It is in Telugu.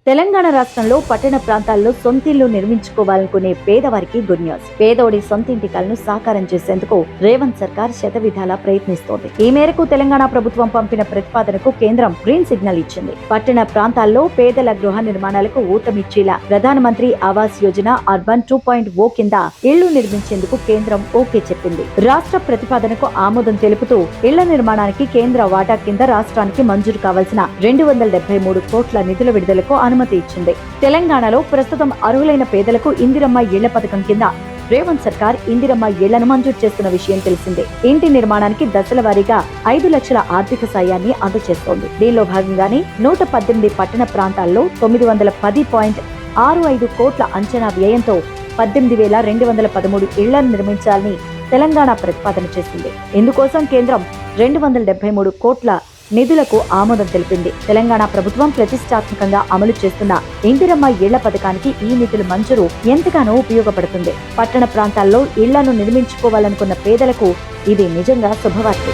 తెలంగాణ రాష్ట్రంలో పట్టణ ప్రాంతాల్లో సొంతిల్లు నిర్మించుకోవాలనుకునే పేదవారికి గుడ్ న్యూస్. పేదోడి సొంతింటి కలను సాకారం చేసేందుకు రేవంత్ సర్కార్ శతవిధాలా ప్రయత్నిస్తోంది. ఈ మేరకు తెలంగాణ ప్రభుత్వం పంపిన ప్రతిపాదనకు కేంద్రం గ్రీన్ సిగ్నల్ ఇచ్చింది. పట్టణ ప్రాంతాల్లో పేదల గృహ నిర్మాణాలకు ఊతమిచ్చేలా ప్రధానమంత్రి ఆవాస్ యోజన అర్బన్ 2.0 కింద ఇళ్లు నిర్మించేందుకు కేంద్రం ఓకే చెప్పింది. రాష్ట్ర ప్రతిపాదనకు ఆమోదం తెలుపుతూ ఇళ్ల నిర్మాణానికి కేంద్ర వాటా కింద రాష్ట్రానికి మంజూరు కావాల్సిన 273 కోట్ల నిధుల విడుదలకు అనుమతి ఇచ్చింది. తెలంగాణలో ప్రస్తుతం అర్హులైన పేదలకు ఇందిరమ్మ ఇళ్ల పథకం కింద రేవంత్ సర్కార్ ఇందిరమ్మ ఇళ్లను మంజూరు చేస్తున్న విషయం తెలిసిందే. ఇంటి నిర్మాణానికి దశల వారీగా 5 లక్షల ఆర్థిక సాయాన్ని అందజేస్తోంది. దీనిలో భాగంగానే 118 పట్టణ ప్రాంతాల్లో 910.65 కోట్ల అంచనా వ్యయంతో 18,213 ఇళ్లను నిర్మించాలని తెలంగాణ ప్రతిపాదన చేసింది. ఇందుకోసం కేంద్రం 273 కోట్ల నిధులకు ఆమోదం తెలిపింది. తెలంగాణ ప్రభుత్వం ప్రతిష్టాత్మకంగా అమలు చేస్తున్న ఇందిరమ్మ ఇళ్ల పథకానికి ఈ నిధుల మంజూరు ఎంతగానో ఉపయోగపడుతుంది. పట్టణ ప్రాంతాల్లో ఇళ్లను నిర్మించుకోవాలనుకున్న పేదలకు ఇది నిజంగా శుభవార్త.